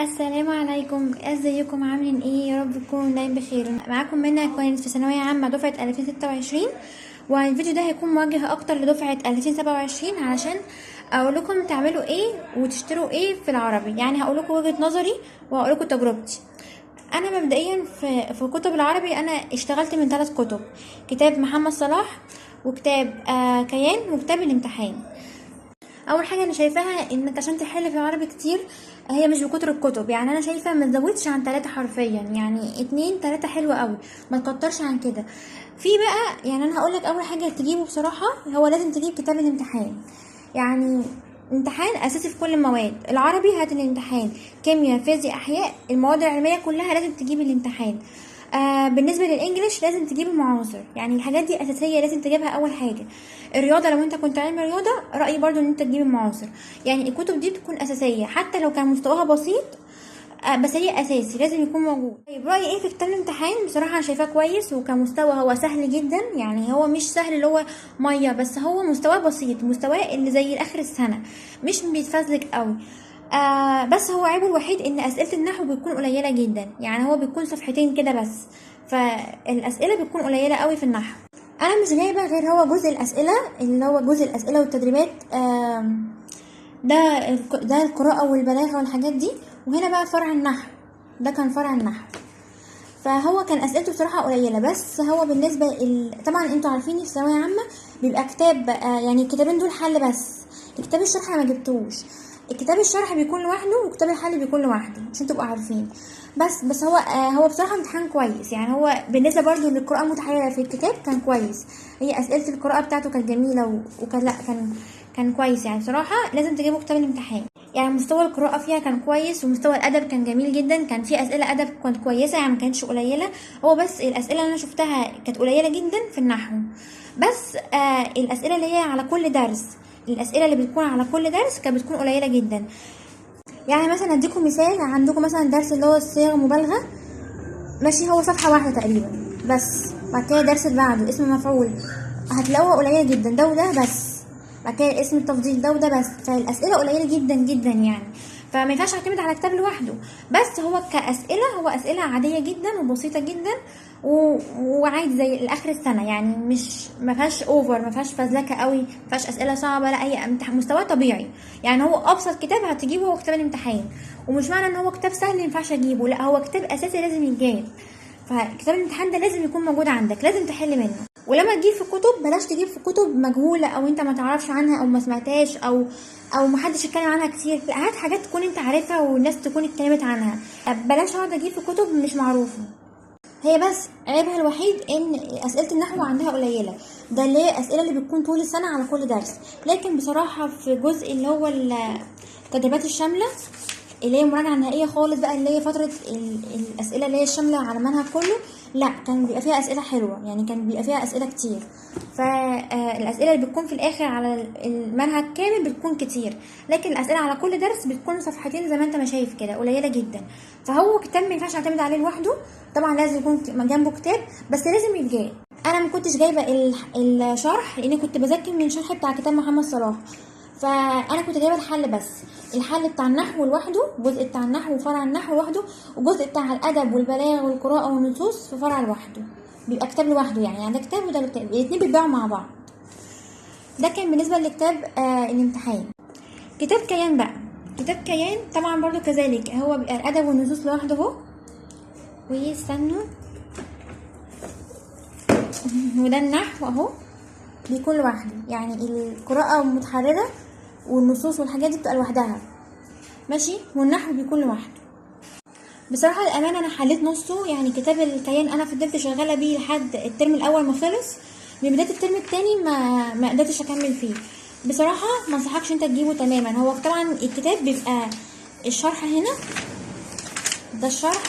السلام عليكم، ازيكم عاملين ايه؟ يا رب تكونوا دايما بخير. معاكم منى كويس في ثانويه عامه دفعه 2026، والفيديو ده هيكون موجه اكتر لدفعه 2027 علشان اقول لكم تعملوا ايه وتشتروا ايه في العربي. يعني هقول لكم وجهه نظري وهقول لكم تجربتي. انا مبدئيا في كتب العربي انا اشتغلت من 3 كتب: كتاب محمد صلاح، وكتاب كيان، وكتاب الامتحان. اول حاجه انا شايفاها انك عشان تحل في العربي كتير هي مش بكتر الكتب. يعني انا شايفه ما تزودش عن 3 حرفيا، يعني 2 3 حلوة قوي، ما تكترش عن كده. في بقى يعني انا هقولك اول حاجه تجيبه بصراحه هو لازم تجيب كتاب الامتحان. يعني امتحان اساسي في كل المواد. العربي هات الامتحان، كيمياء فيزياء احياء، المواد العلميه كلها لازم تجيب الامتحان. بالنسبه للانجليش لازم تجيب المعاصر، يعني الحاجات دي اساسيه لازم تجيبها اول حاجه. الرياضه لو انت كنت علم رياضه رايي برضو ان انت تجيب المعاصر. يعني الكتب دي تكون اساسيه حتى لو كان مستواها بسيط، بس هي اساسي لازم يكون موجود. طيب رايي ايه في كتاب الامتحان؟ بصراحه انا شايفاه كويس، وكمستوى هو سهل جدا. يعني هو مش سهل اللي هو ميه، بس هو مستواه بسيط، مستواه اللي زي اخر السنه، مش بيتفزلك قوي. بس هو عيبه الوحيد ان اسئله النحو بتكون قليله جدا، يعني هو بيكون صفحتين كده بس، فالاسئله بتكون قليله قوي في النحو. انا مش جايبه غير هو جزء الاسئله، اللي هو جزء الاسئله والتدريبات. ده القراءة والبلاغة والحاجات دي. وهنا بقى فرع النحو، ده كان فرع النحو. فهو كان اسئلته بصراحة قليلة، بس هو بالنسبة طبعا انتوا عارفين في ثانوية عامة بيبقى كتاب، يعني الكتابين دول حل بس. كتاب الشرح ما جبتوش. الكتاب الشرح بيكون لوحده وكتاب الحل بيكون لوحده عشان تبقوا عارفين. بس هو بصراحة امتحان كويس. يعني هو بالنسبة برضو للقراءة المتحررة في الكتاب كان كويس. هي اسئلة القراءة بتاعته كانت جميلة، وكان لا كان كويس. يعني بصراحة لازم تجيبوا كتاب الامتحان. يعني مستوى القراءة فيها كان كويس، ومستوى الأدب كان جميل جدا. كان في أسئلة أدب كانت كويسة، يعني ما كانتش قليلة. هو بس الأسئلة اللي أنا شفتها كانت قليلة جدا في النحو. بس الأسئلة اللي هي على كل درس، الأسئلة اللي بتكون على كل درس كانت بتكون قليلة جدا. يعني مثلا اديكم مثال، عندكم مثلا درس اللي هو الصيغ المبالغة، ماشي، هو صفحة واحدة تقريبا بس. بعد كده الدرس اللي بعده اسم مفعول هتلاقوها قليلة جدا، ده وده بس. بعد كده اسم التفضيل ده وده بس. فالأسئلة قليلة جدا جدا يعني، فما ينفعش اعتمد على كتاب لوحده. بس هو كأسئلة هو أسئلة عادية جدا وبسيطة جدا، وعادي زي الآخر السنة. يعني مش ما فيهاش اوفر، ما فيهاش فزلكة قوي، ما فيهاش أسئلة صعبة، لا هي مستوى طبيعي. يعني هو أبسط كتاب هتجيبه هو كتاب الامتحان. ومش معنى ان هو كتاب سهل ما ينفعش اجيبه، لا هو كتاب اساسي لازم يتجاب. فكتاب الامتحان ده لازم يكون موجود عندك، لازم تحل منه. ولما تجيب في كتب بلاش تجيب في كتب مجهوله او انت ما تعرفش عنها او ما سمعتهاش او ما حدش اتكلم عنها كتير. لا هات حاجات تكون انت عارفها والناس تكون اتكلمت عنها. بلاش اقعد اجيب في كتب مش معروفه. هي بس عيبها الوحيد ان اسئله النحو عندها قليله، ده اللي هي الاسئله اللي بتكون طول السنه على كل درس. لكن بصراحه في جزء اللي هو التدريبات الشامله، اللي هي مراجعه نهائيه خالص بقى، اللي هي فتره الاسئله اللي هي الشامله على المنهج كله، لا كان بيبقى فيها اسئله حلوه. يعني كان بيبقى فيها اسئله كتير. فالاسئله اللي بتكون في الاخر على المنهج كامل بتكون كتير، لكن الاسئله على كل درس بتكون صفحتين زي ما انت ما شايف كده، قليله جدا. فهو كتاب ما ينفعش اعتمد عليه لوحده. طبعا لازم يكون جنبه كتاب، بس لازم يتجاب. انا ما كنتش جايبه الشرح لاني كنت بذاكر من الشرح بتاع كتاب محمد صلاح، فانا كنت جايبه الحل بس. الحل بتاع النحو لوحده، الجزء بتاع النحو وفرع النحو لوحده، والجزء بتاع الادب والبلاغه والقراءه والنصوص في فرع لوحده، بيبقى كتاب لوحده. يعني ده كتاب وده كتاب، الاتنين بيتباعوا مع بعض. ده كان بالنسبه لكتاب الامتحان. كتاب كيان بقى، كتاب كيان طبعا برضو كذلك، هو بيبقى الادب والنصوص لوحده اهو، ويستنوا وده النحو اهو بيكون لوحده. يعني القراءه المتحرره والنصوص والحاجات دي بتبقى لوحدها، ماشي، والنحو بيكون لوحده. بصراحه الامانه انا حليت نصه. يعني كتاب الكيان انا فضلت شغاله بيه لحد الترم الاول ما خلص. من بدايه الترم الثاني ما قدرتش اكمل فيه. بصراحه ما انصحكش انت تجيبه تماما. هو طبعا الكتاب بيبقى الشرح هنا، ده الشرح،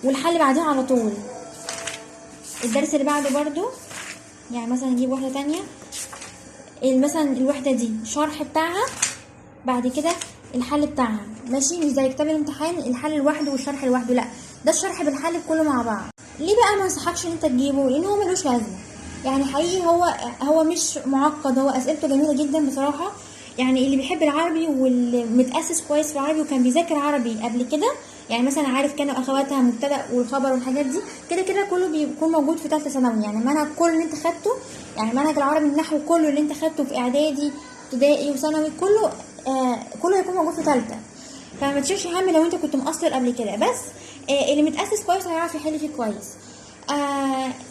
والحل بعدها على طول. الدرس اللي بعده برضو، يعني مثلا نجيب واحده تانية، مثلا الوحده دي الشرح بتاعها، بعد كده الحل بتاعها، ماشي. مش زي كتاب الامتحان الحل لوحده والشرح لوحده، لا ده الشرح بالحل كله مع بعض. ليه بقى ما انصحكش ان انت تجيبه؟ لان هو ملوش لازمه. يعني حقيقي هو مش معقد، هو اسئلته جميله جدا بصراحه. يعني اللي بيحب العربي واللي متاسس كويس في العربي وكان بيذاكر عربي قبل كده، يعني مثلا عارف كانوا اخواتها مبتدأ والخبر والحاجات دي، كده كده كله بيكون موجود في ثالثه ثانوي. يعني المنهج كله اللي انت خدته، يعني منهج العربي النحو كله اللي انت خدته في اعدادي ابتدائي وثانوي كله كله هيكون موجود في ثالثه. فما تشيلش هم لو انت كنت مقصر قبل كده، بس اللي متاسس كويس هيعرف يحل فيه كويس.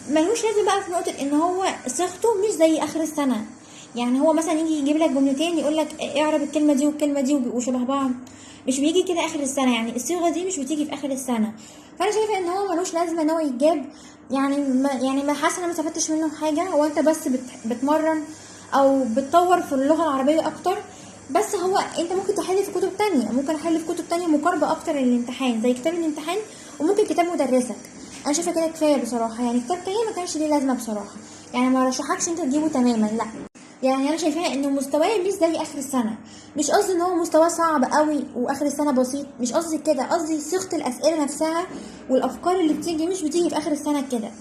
ملهوش لازم بقى في نقطه ان هو صيغته مش زي اخر السنه. يعني هو مثلا يجي يجيب لك جملتين يقول لك اعرب الكلمه دي والكلمه دي وشبه بعض، مش بيجي كده اخر السنه، يعني الصيغه دي مش بتيجي في اخر السنه. فانا شايفه ان هو ملوش لازمه ان هو يتجاب. يعني ما حاسه انا ما استفدتش منه حاجه، هو انت بس بتمرن او بتطور في اللغه العربيه اكتر. بس هو انت ممكن تحل في كتب تانية، ممكن احل في كتب تانية مقاربه اكتر للامتحان زي كتاب الامتحان، وممكن كتاب مدرسك. انا شايفه كده كفايه بصراحه، يعني كتاب تاني ما كانش ليه لازمه بصراحه، يعني ما رشحكش انت تجيبه تماما، لا. يعني انا شايفاه انه مستواه مش زي اخر السنه. مش قصدي ان هو مستواه صعب قوي واخر السنه بسيط، مش قصدي كده، قصدي صيغه الاسئله نفسها والافكار اللي بتيجي مش بتيجي في اخر السنه كده.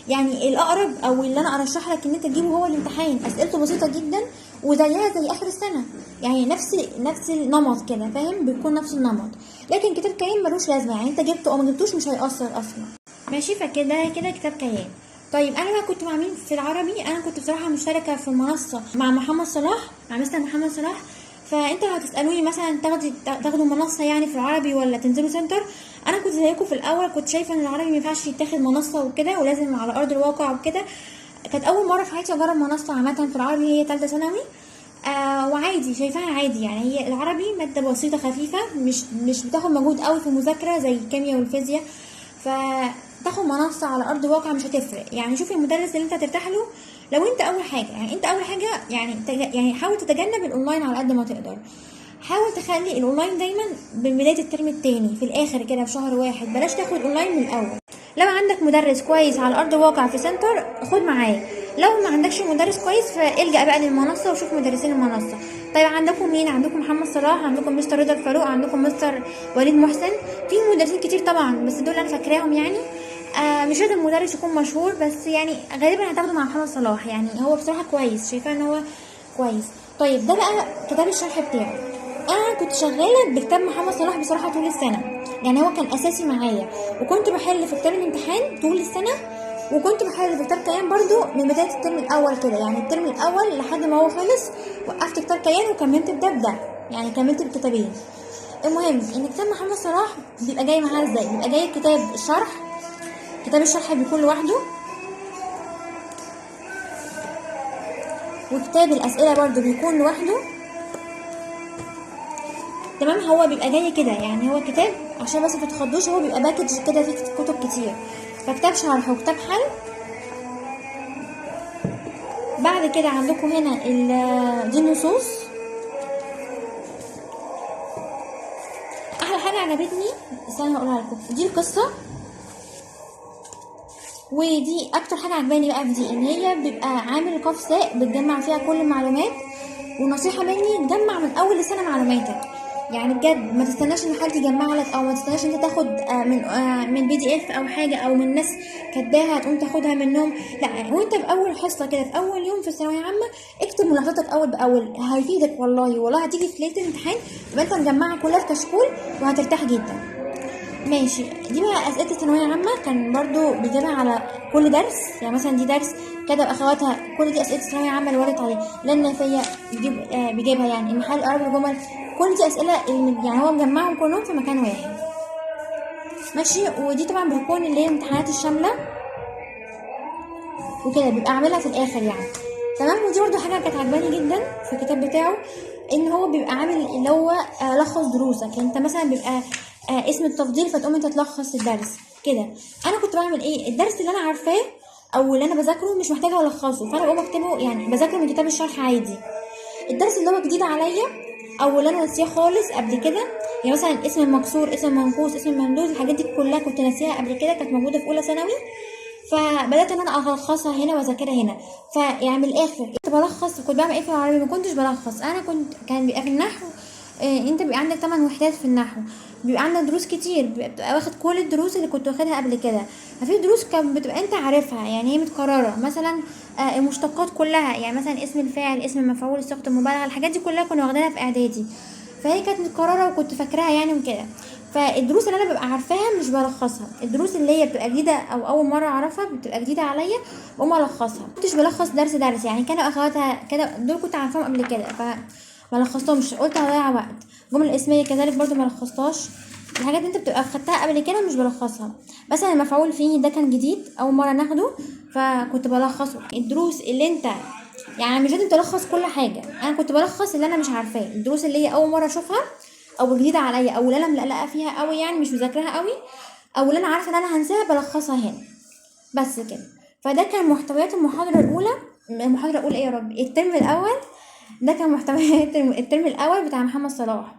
يعني الاقرب او اللي انا ارشح لك ان انت تجيبه هو الامتحان، اسئلته بسيطه جدا وزيها زي اخر السنه، يعني نفس النمط كده، فاهم؟ بيكون نفس النمط. لكن كتاب كيان ملوش لازمه، يعني انت جبته او ما جبتوش مش هيأثر اصلا. ماشي، فكده كتاب كيان. طيب انا بقى كنت مع مين في العربي؟ انا كنت بصراحه مشتركه في المنصه مع محمد صلاح، مع مستر محمد صلاح. فانتوا لو هتسالوني مثلا تاخدوا منصه يعني في العربي ولا تنزلوا سنتر، انا كنت زيكم في الاول، كنت شايفه ان العربي ما ينفعش يتاخد منصه وكده ولازم على ارض الواقع وكده. كانت اول مره في حياتي اجرب منصه عامه في العربي، هي ثالثه ثانوي. وعادي، شايفاها عادي، يعني هي العربي ماده بسيطه خفيفه، مش بتاخد مجهود قوي في المذاكره زي الكيمياء والفيزياء. فتاخد منصه على ارض الواقع مش هتفرق، يعني شوف المدرس اللي انت هترتاح له. لو انت اول حاجه، يعني حاول تتجنب الاونلاين على قد ما تقدر. حاول تخلي الاونلاين دايما ببدايه الترم التاني في الاخر كده في شهر واحد، بلاش تاخد اونلاين من الاول. لو عندك مدرس كويس على ارض الواقع في سنتر خد معاه، لو ما عندكش مدرس كويس فالجأ بقى للمنصه وشوف مدرسين المنصه. طيب عندكم مين؟ عندكم محمد صلاح، عندكم مستر رضا الفاروق، عندكم مستر وليد محسن، في مدرسين كتير طبعا بس دول انا فاكراهم يعني. مش لازم المدرس يكون مشهور، بس يعني غالبا هتاخده مع محمد صلاح، يعني هو بصراحه كويس، شايفاه ان هو كويس. طيب ده بقى كتاب الشرح بتاعه. انا كنت شغاله بكتاب محمد صلاح بصراحه طول السنه، يعني هو كان اساسي معايا، وكنت بحل في كتاب الامتحان طول السنه، وكنت بحل في كتاب كيان برضو من بدايه الترم الاول كده، يعني الترم الاول لحد ما هو خلص وقفت كتاب كيان وكملت كتاب ده، يعني كملت الكتابين. المهم ان كتاب محمد صلاح بيبقى جاي معاه ازاي؟ بيبقى جاي كتاب الشرح، كتاب الشرح بيكون لوحده، وكتاب الاسئله برضو بيكون لوحده. تمام، هو بيبقى جاي كده، يعني هو كتاب عشان بس متتخضوش، هو بيبقى باكج كده فيه كتب كتير، فكتاب شرح وكتاب حل. بعد كده عندكم هنا دي النصوص. احلى حاجه عجبتني، استنى هقولها لكم، دي القصه، ودي اكتر حاجه عجباني بقى في دي، ان هي بيبقى عامل قفزه بتجمع فيها كل المعلومات. ونصيحه مني، تجمع من اول السنه معلوماتك، يعني بجد ما تستناش ان حد يجمع لك، او ما تستناش ان انت تاخد من PDF او حاجه، او من ناس كاتباها تقوم تاخدها منهم، لا. وانت في اول حصه كده في اول يوم في الثانويه عامه اكتب ملاحظاتك اول باول، هيفيدك والله هتيجي في ليله الامتحان يبقى انت مجمعها كلها في كشكول وهترتاح جدا. ماشي، دي بقى اسئله الثانويه عامه، كان برضو بيجيبها على كل درس، يعني مثلا دي درس كده باخواتها، كل دي اسئله الثانويه عامه اللي وردت عليه، لان فيا بيجيبها يعني المحل اقرب الجمل، كل دي اسئله يعني هو مجمعهم كلهم في مكان واحد. ماشي، ودي طبعا بتكون اللي هي الامتحانات الشامله وكده، بيبقى عاملها في الاخر يعني. تمام، ودي برضو حاجه كانت عجباني جدا في الكتاب بتاعه، ان هو بيبقى عامل اللي هو لخص دروسك، انت مثلا بيبقى اسم التفضيل فتقوم انت تلخص الدرس كده. انا كنت بعمل ايه؟ الدرس اللي انا عارفاه او اللي انا بذاكره مش محتاجه الخصه، فانا بقوم اكتبه، يعني بذاكره من كتاب الشرح عادي. الدرس اللي هو جديد عليا او اللي انا ناسيه خالص قبل كده، يعني مثلا اسم المكسور، اسم المنقوص، اسم الممدود، الحاجات دي كلها كنت ناسيها قبل كده، كانت موجوده في اولى ثانوي، فبدات ان انا الخصها هنا واذاكرها هنا. فيعني من الاخر كنت بلخص. كنت بعمل ايه في العربي؟ ما كنتش بلخص، انا كان بيبقى في النحو انت بيبقى عندك 8 وحدات في النحو، بيبقى عندك دروس كتير، بتبقى واخد كل الدروس اللي كنت واخدها قبل كده. ففي دروس كانت بتبقى انت عارفها، يعني هي متكرره، مثلا المشتقات كلها، يعني مثلا اسم الفاعل، اسم المفعول، صيغه المبالغه، الحاجات دي كلها كنا واخدينها في اعدادي، فهي كانت متكرره وكنت فاكراها يعني وكده. فالدروس اللي انا ببقى عارفاها مش بلخصها، الدروس اللي هي بتبقى جديده او اول مره اعرفها بتبقى جديده عليا بقوم الخصها. كنتش بلخص درس يعني، كانوا اخواتها كده دول كنت عارفاهم قبل كده فما لخصتهمش، قلت هضيع وقت. الجمل الاسميه كذلك برضو ما لخصتهاش، الحاجات اللي انت بتبقى خدتها قبل كده مش بلخصها. مثلا المفعول فيه ده كان جديد اول مره ناخده فكنت بلخصه. الدروس اللي انت يعني مش لازم تلخص كل حاجه، انا كنت بلخص اللي انا مش عارفاه، الدروس اللي هي اول مره اشوفها او جديده عليا او اللي انا مقلقه فيها قوي يعني مش مذاكراها قوي او اللي انا عارفه ان انا هنساها بلخصها هنا بس كده. فده كان محتويات المحاضره الاولى. المحاضره الاولى ايه يا رب، الترم الاول. ده كان محتويات الترم الاول بتاع محمد صلاح،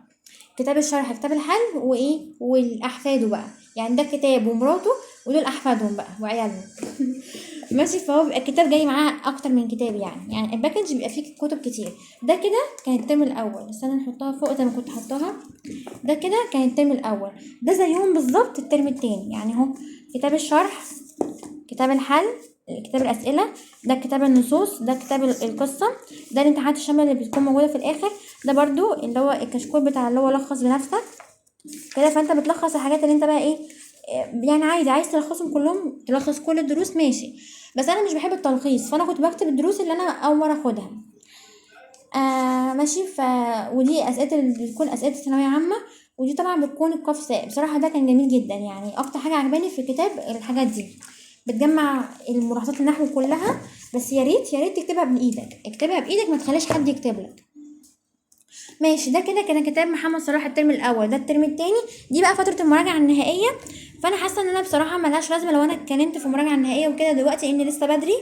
كتاب الشرح، كتاب الحل، وايه والاحفاده بقى، يعني ده كتاب ومراته ودول احفادهم بقى وعيالهم. ماشي. فهو بيبقى الكتاب جاي معاه اكتر من كتاب، يعني الباكج بيبقى فيه كتب كتير. ده كده كان الترم الاول، استنى نحطها فوق زي ما كنت حطاها. ده كده كان الترم الاول، ده زيهم بالظبط الترم التاني، يعني اهو كتاب الشرح، كتاب الحل، كتاب الاسئله، ده كتاب النصوص، ده كتاب القصه، ده الامتحانات الشامله اللي بتكون موجوده في الاخر، ده برضو اللي هو الكشكول بتاع اللي هو لخص بنفسك كده. فانت بتلخص الحاجات اللي انت بقى ايه يعني عايز تلخصهم كلهم، تلخص كل الدروس ماشي، بس انا مش بحب التلخيص، فانا كنت بكتب الدروس اللي انا اول مره اخدها. ماشي. ودي اسئله اللي بتكون اسئله ثانويه عامه، ودي طبعا بتكون القاف بصراحه ده كان جميل جدا، يعني اكتر حاجه عجباني في الكتاب الحاجات دي، بتجمع الملاحظات النحو كلها. بس يا ريت تكتبها بايدك، اكتبها بايدك ما تخليش حد يكتب لك. ماشي. ده كده كان كتاب محمد صلاح الترم الاول. ده الترم التاني، دي بقى فتره المراجعه النهائيه. فانا حاسه ان انا بصراحه ملهاش لازمه لو انا اتكلمت في المراجعه النهائيه وكده دلوقتي ان لسه بدري.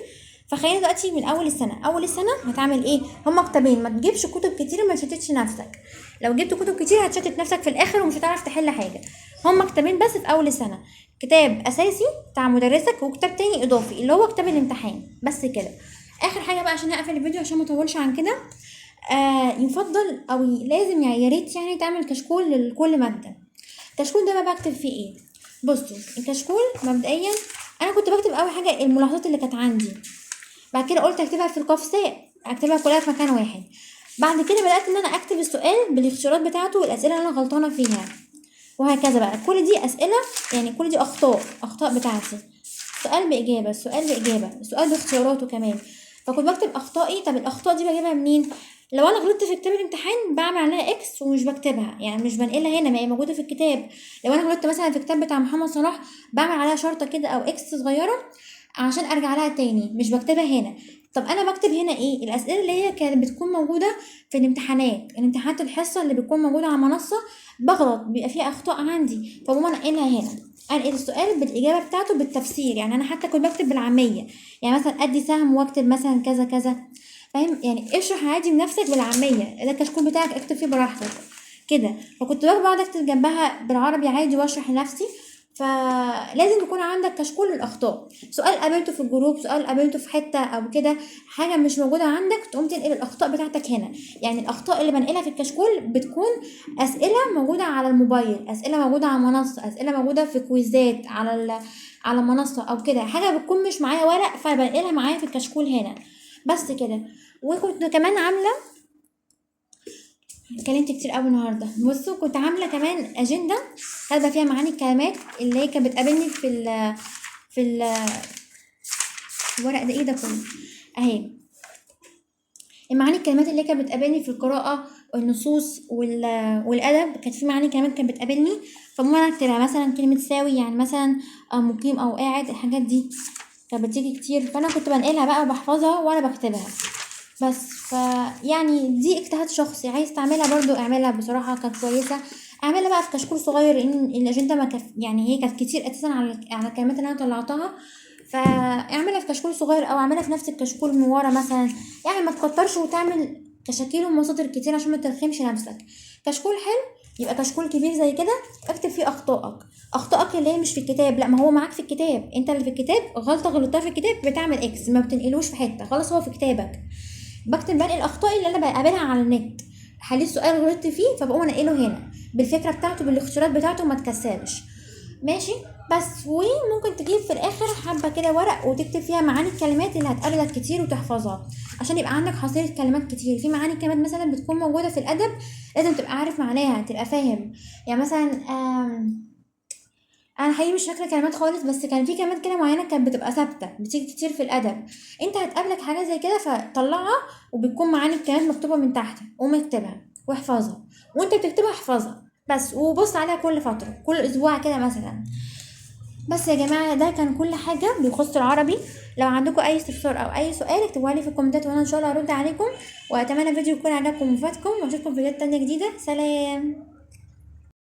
فخلينا دلوقتي من اول السنه. اول السنه هتعمل ايه؟ هما كتابين، ما تجيبش كتب كتير وما تشتتش نفسك، لو جبت كتب كتير هتشتت نفسك في الاخر ومش هتعرف تحل حاجه. هما كتابين بس في اول السنه، كتاب اساسي بتاع مدرسك وكتاب تاني اضافي اللي هو كتاب الامتحان بس كده. اخر حاجه بقى عشان اقفل الفيديو عشان ما اطولش عن كده، يفضل او لازم يعني يا ريت يعني تعمل كشكول لكل ماده. الكشكول ده بقى بكتب فيه ايه؟ بصوا الكشكول مبدئيا انا كنت بكتب اول حاجه الملاحظات اللي كانت عندي، بعد كده قلت اكتبها في القفساء، اكتبها كلها في مكان واحد. بعد كده بدات ان انا اكتب السؤال بالاختيارات بتاعته والاسئله اللي انا غلطانه فيها، وهكذا بقى. كل دي اسئله، يعني كل دي اخطاء بتاعتي، سؤال باجابه، سؤال باجابه، سؤال باختياراته كمان. فكنت بكتب اخطائي. طب الاخطاء دي بجيبها منين؟ لو انا غلطت في كتاب الامتحان بعمل عليها اكس ومش بكتبها، يعني مش بنقلها هنا، ما هي موجوده في الكتاب. لو انا غلطت مثلا في الكتاب بتاع محمد صلاح بعمل عليها شرطه كده او اكس صغيره عشان ارجع لها تاني، مش بكتبها هنا. طب انا بكتب هنا ايه؟ الاسئله اللي هي كانت بتكون موجوده في الامتحانات الحصه اللي بتكون موجوده على المنصه، بغلط بيبقى فيها اخطاء عندي فبقوم انقلها هنا، انقل السؤال بالاجابه بتاعته بالتفسير. يعني انا حتى كنت بكتب بالعاميه، يعني مثلا ادي سهم واكتب مثلا كذا كذا، فاهم؟ يعني اشرح عادي بنفسك بالعاميه، ده الكشكول بتاعك اكتب فيه براحتك كده. فكنت بقعد اكتب جنبها بالعربي عادي واشرح لنفسي. فلازم يكون عندك كشكول للاخطاء، سؤال قابلته في الجروب، سؤال قابلته في حته او كده، حاجه مش موجوده عندك تقوم تنقل الاخطاء بتاعتك هنا. يعني الاخطاء اللي بنقلها في الكشكول بتكون اسئله موجوده على الموبايل، اسئله موجوده على المنصه، اسئله موجوده في كويزات على المنصه او كده، حاجه بتكون مش معايا ورق فبنقلها معايا في الكشكول هنا بس كده. وكنت كمان عامله، اتكلمت كتير قوي النهارده. بصوا كنت عامله كمان اجنده كاتبه فيها معاني الكلمات اللي هي كانت بتقابلني في الورق ده. ايه ده كله اهي المعاني الكلمات اللي كانت بتقابلني في القراءه والنصوص والادب. كانت في معاني كلمات كانت بتقابلني فممكن اكتبها، مثلا كلمه ساوي يعني مثلا مقيم او قاعد، الحاجات دي كانت بتيجي كتير فانا كنت بنقلها بقى وبحفظها وانا بكتبها بس. يعني دي اجتهاد شخصي، عايز تعملها برضو اعملها، بصراحة كانت كويسة. اعملها بقى في كشكول صغير لان الاجندة ما يعني هي كانت كتير اساسا على الكلمات اللي انا طلعتها، فاعملها في كشكول صغير او اعملها في نفس الكشكول من ورا مثلا، يعني ما تكترش وتعمل كشاكيل ومصادر كتير عشان ما ترخمش نفسك. كشكول حلو يبقى كشكول كبير زي كده، اكتب فيه اخطائك اللي هي مش في الكتاب، لا ما هو معاك في الكتاب، انت اللي في الكتاب غلطه غلطتها في الكتاب بتعمل اكس، ما بتنقلوش في حته، خلاص هو في كتابك. بكتب بنقل الاخطاء اللي انا بقابلها على النت، حليت سؤال غلطت فيه فبقوم انقله هنا بالفكره بتاعته بالاختيارات بتاعته، ما تكسلش. ماشي. بس وممكن تجيب في الاخر حبه كده ورق وتكتب فيها معاني الكلمات اللي هتقابلك كتير وتحفظها، عشان يبقى عندك حصيله كلمات كتير. في معاني كلمات مثلا بتكون موجوده في الادب لازم تبقى عارف معناها، تبقى فاهم. يعني مثلا انا حقيقي مش فاكره كلمات خالص، بس كان في كلمات كده معينه كانت بتبقى ثابته بتيجي كتير في الادب. انت هتقابلك حاجه زي كده فطلعها، وبتكون معاني الكلمات مكتوبه من تحت، قوم اكتبها واحفظها، وانت بتكتبها احفظها بس، وبص عليها كل فتره كل اسبوع كده مثلا. بس يا جماعه ده كان كل حاجه بيخص العربي. لو عندكم اي استفسار او اي سؤال اكتبوها لي في الكومنتات وانا ان شاء الله هرد عليكم. واتمنى الفيديو يكون عجبكم وفاتكم، واشوفكم في فيديوهات تانية جديده. سلام.